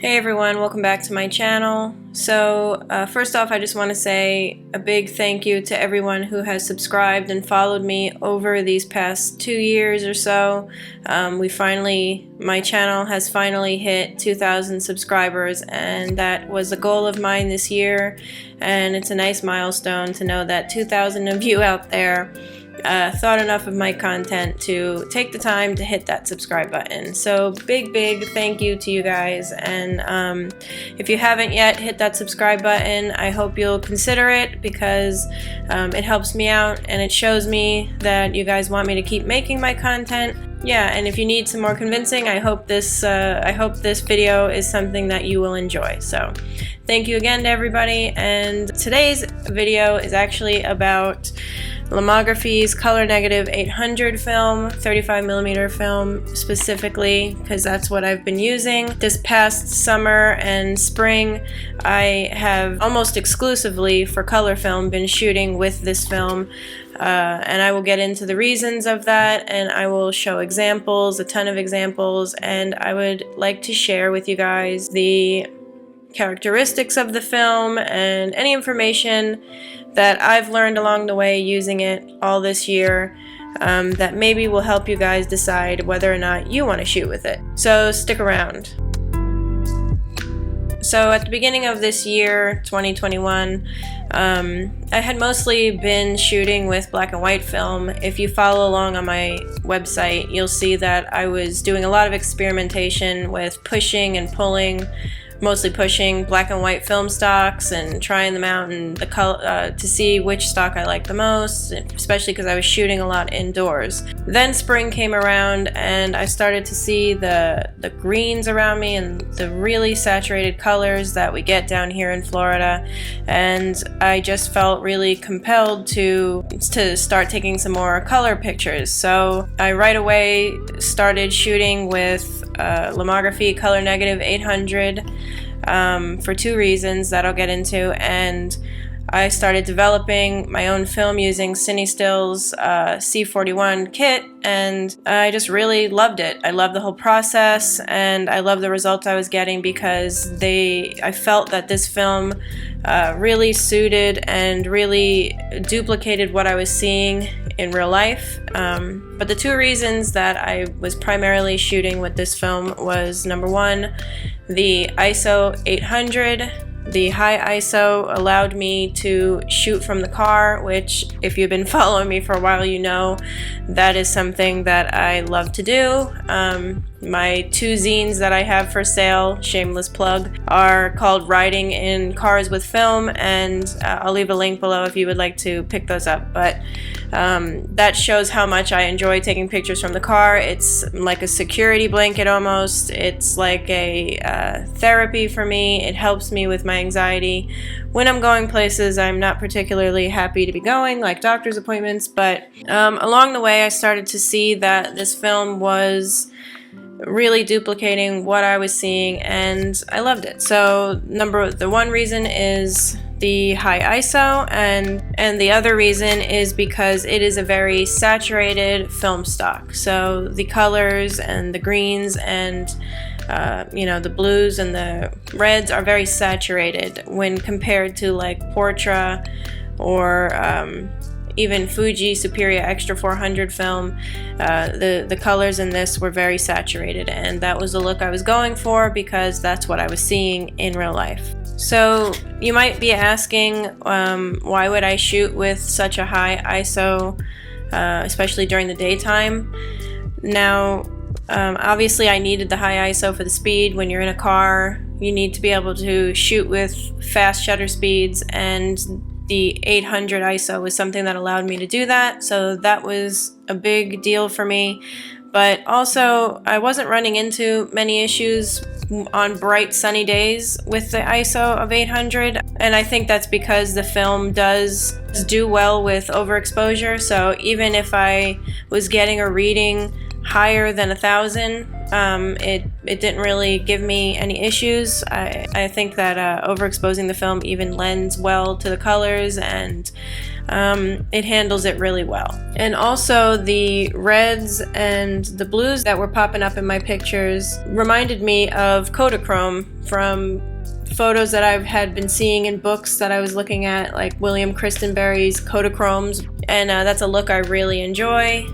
Hey everyone, welcome back to my channel. So first off, I just want to say a big thank you to everyone who has subscribed and followed me over these past 2 years or so. My channel has finally hit 2,000 subscribers, and that was a goal of mine this year, and it's a nice milestone to know that 2,000 of you out there thought enough of my content to take the time to hit that subscribe button. So big thank you to you guys, and if you haven't yet hit that subscribe button, I hope you'll consider it, because it helps me out and it shows me that you guys want me to keep making my content. Yeah, and if you need some more convincing, I hope this video is something that you will enjoy. So thank you again to everybody, and today's video is actually about Lomography's color negative 800 film, 35mm film specifically, because that's what I've been using. This past summer and spring, I have almost exclusively for color film been shooting with this film, and I will get into the reasons of that, and I will show examples, a ton of examples, and I would like to share with you guys the characteristics of the film and any information that I've learned along the way using it all this year that maybe will help you guys decide whether or not you want to shoot with it. So stick around. So at the beginning of this year, 2021, I had mostly been shooting with black and white film. If you follow along on my website, you'll see that I was doing a lot of experimentation with pushing and pulling, mostly pushing black and white film stocks and trying them out and the color to see which stock I liked the most, especially because I was shooting a lot indoors. Then spring came around and I started to see the greens around me and the really saturated colors that we get down here in Florida, and I just felt really compelled to start taking some more color pictures. So I right away started shooting with Lomography color negative 800 for two reasons that I'll get into, and I started developing my own film using CineStill's C41 kit, and I just really loved it. I loved the whole process, and I loved the results I was getting, because I felt that this film really suited and really duplicated what I was seeing in real life. But the two reasons that I was primarily shooting with this film was, number one, the ISO 800. The high ISO allowed me to shoot from the car, which, if you've been following me for a while, you know that is something that I love to do. My two zines that I have for sale, shameless plug, are called Riding in Cars with Film, and I'll leave a link below if you would like to pick those up. But that shows how much I enjoy taking pictures from the car. It's like a security blanket almost. It's like a therapy for me. It helps me with my anxiety. When I'm going places I'm not particularly happy to be going, like doctor's appointments, but along the way I started to see that this film was really duplicating what I was seeing, and I loved it. So the one reason is the high ISO, and the other reason is because it is a very saturated film stock. So the colors and the greens and the blues and the reds are very saturated when compared to like Portra or even Fuji Superior Extra 400 film. The colors in this were very saturated, and that was the look I was going for, because that's what I was seeing in real life. So you might be asking, why would I shoot with such a high ISO, especially during the daytime? Now, obviously I needed the high ISO for the speed. When you're in a car, you need to be able to shoot with fast shutter speeds, and the 800 ISO was something that allowed me to do that, so that was a big deal for me. But also, I wasn't running into many issues on bright sunny days with the ISO of 800, and I think that's because the film does do well with overexposure. So even if I was getting a reading higher than 1,000, it didn't really give me any issues. I think that overexposing the film even lends well to the colors, and it handles it really well. And also the reds and the blues that were popping up in my pictures reminded me of Kodachrome from photos that I had been seeing in books that I was looking at, like William Christenberry's Kodachromes, and that's a look I really enjoy.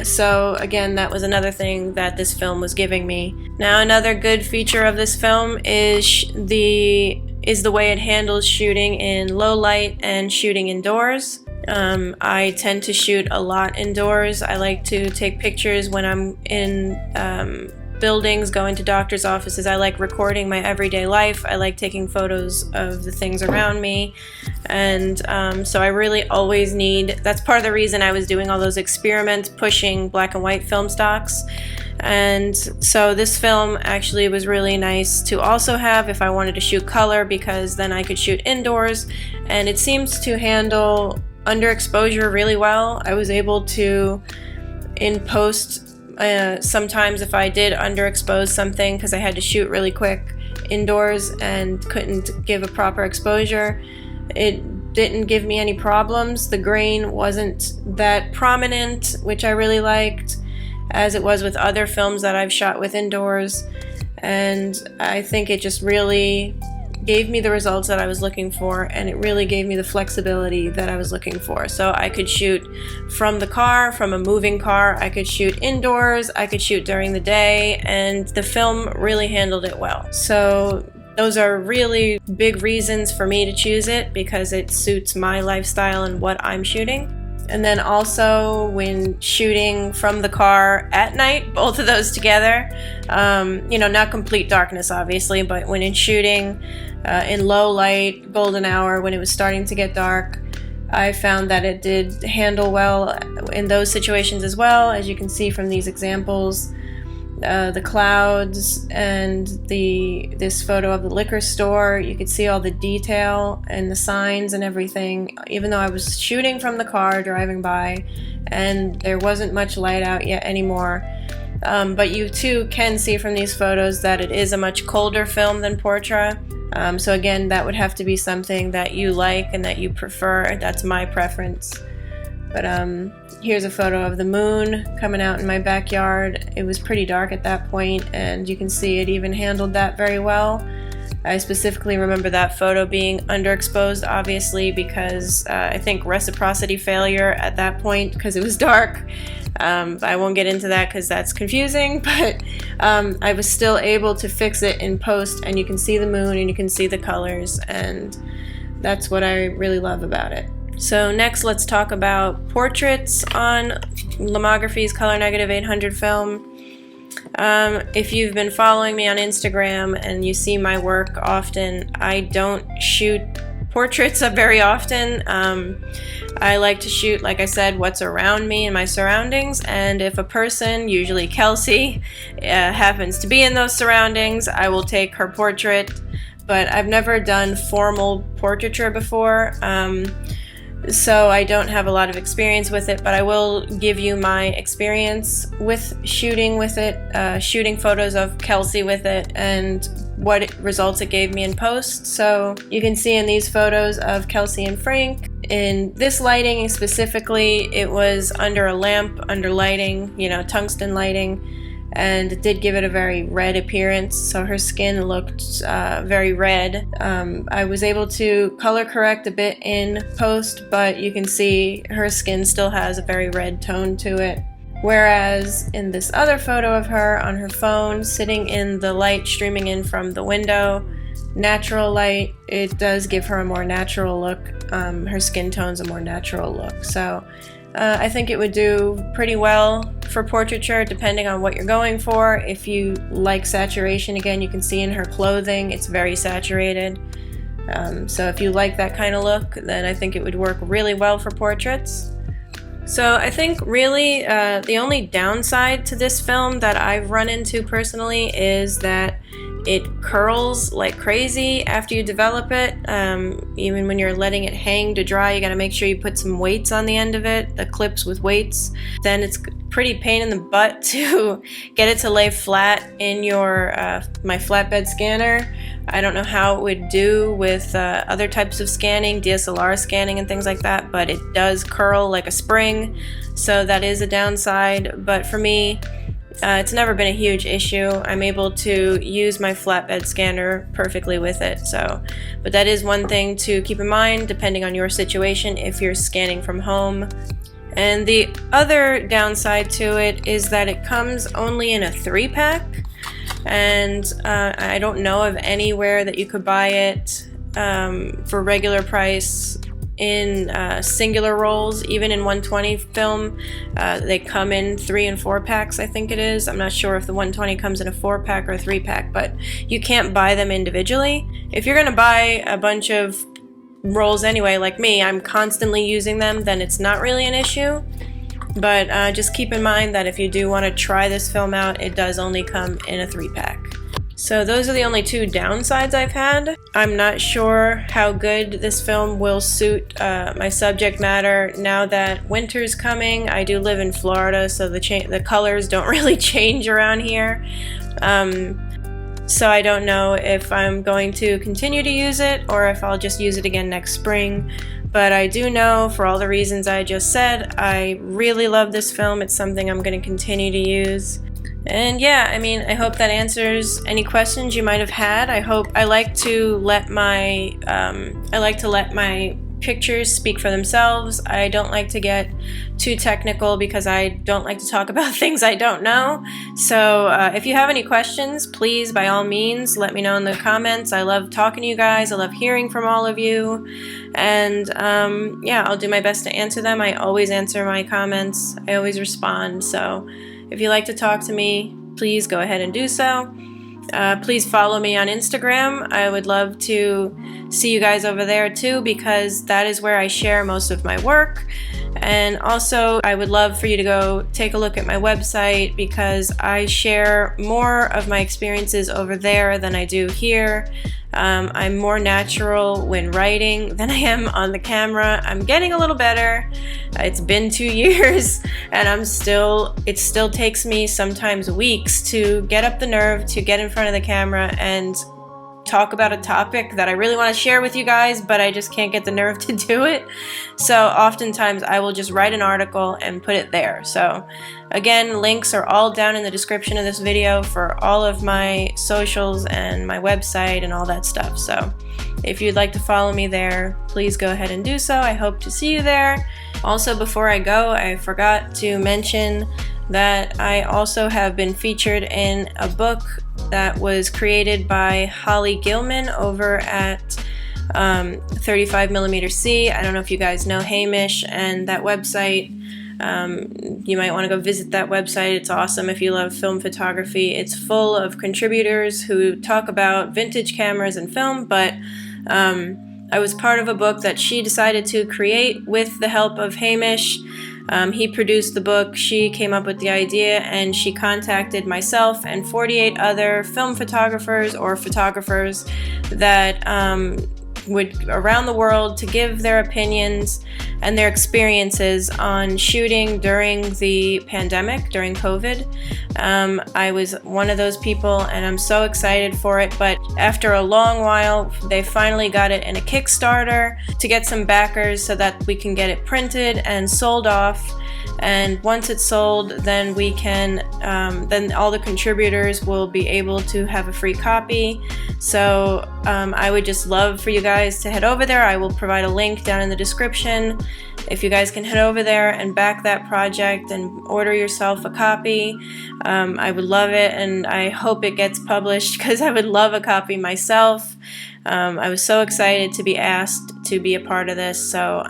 So again, that was another thing that this film was giving me. Now, another good feature of this film is the way it handles shooting in low light and shooting indoors. I tend to shoot a lot indoors. I like to take pictures when I'm in buildings, going to doctor's offices. I like recording my everyday life. I like taking photos of the things around me. And so I really always need, that's part of the reason I was doing all those experiments, pushing black and white film stocks. And so this film actually was really nice to also have if I wanted to shoot color, because then I could shoot indoors. And it seems to handle underexposure really well. I was able to, in post, sometimes if I did underexpose something because I had to shoot really quick indoors and couldn't give a proper exposure, it didn't give me any problems. The grain wasn't that prominent, which I really liked, as it was with other films that I've shot with indoors. And I think it just really gave me the results that I was looking for, and it really gave me the flexibility that I was looking for. So I could shoot from the car, from a moving car, I could shoot indoors, I could shoot during the day, and the film really handled it well. So those are really big reasons for me to choose it, because it suits my lifestyle and what I'm shooting. And then also when shooting from the car at night, both of those together, not complete darkness obviously, but when in shooting in low light, golden hour, when it was starting to get dark, I found that it did handle well in those situations as well. As you can see from these examples, the clouds and this photo of the liquor store, you could see all the detail and the signs and everything, even though I was shooting from the car driving by and there wasn't much light out yet anymore. But you too can see from these photos that it is a much colder film than Portra. So again, that would have to be something that you like and that you prefer. That's my preference. But here's a photo of the moon coming out in my backyard. It was pretty dark at that point, and you can see it even handled that very well. I specifically remember that photo being underexposed, obviously, because I think reciprocity failure at that point, because it was dark. I won't get into that because that's confusing, but I was still able to fix it in post, and you can see the moon and you can see the colors, and that's what I really love about it. So next, let's talk about portraits on Lomography's color negative 800 film. If you've been following me on Instagram and you see my work often, I don't shoot portraits very often. I like to shoot, like I said, what's around me and my surroundings, and if a person, usually Kelsey, happens to be in those surroundings, I will take her portrait. But I've never done formal portraiture before. So I don't have a lot of experience with it, but I will give you my experience with shooting with it, shooting photos of Kelsey with it, and what results it gave me in post. So you can see in these photos of Kelsey and Frank, in this lighting specifically, it was under a lamp, under lighting, tungsten lighting, and it did give it a very red appearance, so her skin looked very red. I was able to color correct a bit in post, but you can see her skin still has a very red tone to it. Whereas in this other photo of her on her phone, sitting in the light streaming in from the window, natural light, it does give her a more natural look. Her skin tone's a more natural look. So I think it would do pretty well for portraiture, depending on what you're going for. If you like saturation, again, you can see in her clothing, it's very saturated. So if you like that kind of look, then I think it would work really well for portraits. So I think really the only downside to this film that I've run into personally is that it curls like crazy after you develop it. Even when you're letting it hang to dry, you gotta make sure you put some weights on the end of it, the clips with weights. Then it's pretty pain in the butt to get it to lay flat in your my flatbed scanner. I don't know how it would do with other types of scanning, DSLR scanning and things like that, but it does curl like a spring, so that is a downside. But for me, it's never been a huge issue. I'm able to use my flatbed scanner perfectly with it. But that is one thing to keep in mind depending on your situation if you're scanning from home. And the other downside to it is that it comes only in a 3-pack, and I don't know of anywhere that you could buy it for regular price in singular rolls. Even in 120 film, they come in 3 and 4 packs, I think it is. I'm not sure if the 120 comes in a 4-pack or a 3-pack, but you can't buy them individually. If you're gonna buy a bunch of rolls anyway, like me, I'm constantly using them, then it's not really an issue. But just keep in mind that if you do want to try this film out, it does only come in a 3-pack. So those are the only 2 downsides I've had. I'm not sure how good this film will suit my subject matter now that winter's coming. I do live in Florida, so the colors don't really change around here. So I don't know if I'm going to continue to use it or if I'll just use it again next spring. But I do know, for all the reasons I just said, I really love this film. It's something I'm going to continue to use. And yeah, I mean, I hope that answers any questions you might have had. I like to let my pictures speak for themselves. I don't like to get too technical because I don't like to talk about things I don't know. So if you have any questions, please, by all means, let me know in the comments. I love talking to you guys. I love hearing from all of you. And yeah, I'll do my best to answer them. I always answer my comments. I always respond. So if you like to talk to me, please go ahead and do so. Please follow me on Instagram. I would love to see you guys over there too, because that is where I share most of my work. And also, I would love for you to go take a look at my website, because I share more of my experiences over there than I do here. I'm more natural when writing than I am on the camera. I'm getting a little better. It's been 2 years and it still takes me sometimes weeks to get up the nerve to get in front of the camera and talk about a topic that I really want to share with you guys, but I just can't get the nerve to do it. So oftentimes I will just write an article and put it there. So again, links are all down in the description of this video for all of my socials and my website and all that stuff. So if you'd like to follow me there, please go ahead and do so. I hope to see you there. Also, before I go, I forgot to mention that I also have been featured in a book that was created by Holly Gilman over at 35mm C. I don't know if you guys know Hamish and that website. You might want to go visit that website. It's awesome if you love film photography. It's full of contributors who talk about vintage cameras and film, but I was part of a book that she decided to create with the help of Hamish. He produced the book, she came up with the idea, and she contacted myself and 48 other film photographers or photographers that would around the world to give their opinions and their experiences on shooting during the pandemic, during COVID. I was one of those people and I'm so excited for it, but after a long while they finally got it in a Kickstarter to get some backers so that we can get it printed and sold off. And once it's sold, then we can, then all the contributors will be able to have a free copy. So I would just love for you guys to head over there. I will provide a link down in the description. If you guys can head over there and back that project and order yourself a copy, I would love it, and I hope it gets published because I would love a copy myself. I was so excited to be asked to be a part of this, so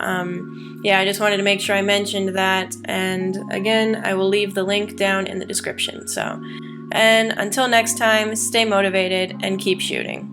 yeah, I just wanted to make sure I mentioned that, and again, I will leave the link down in the description. So, and until next time, stay motivated and keep shooting.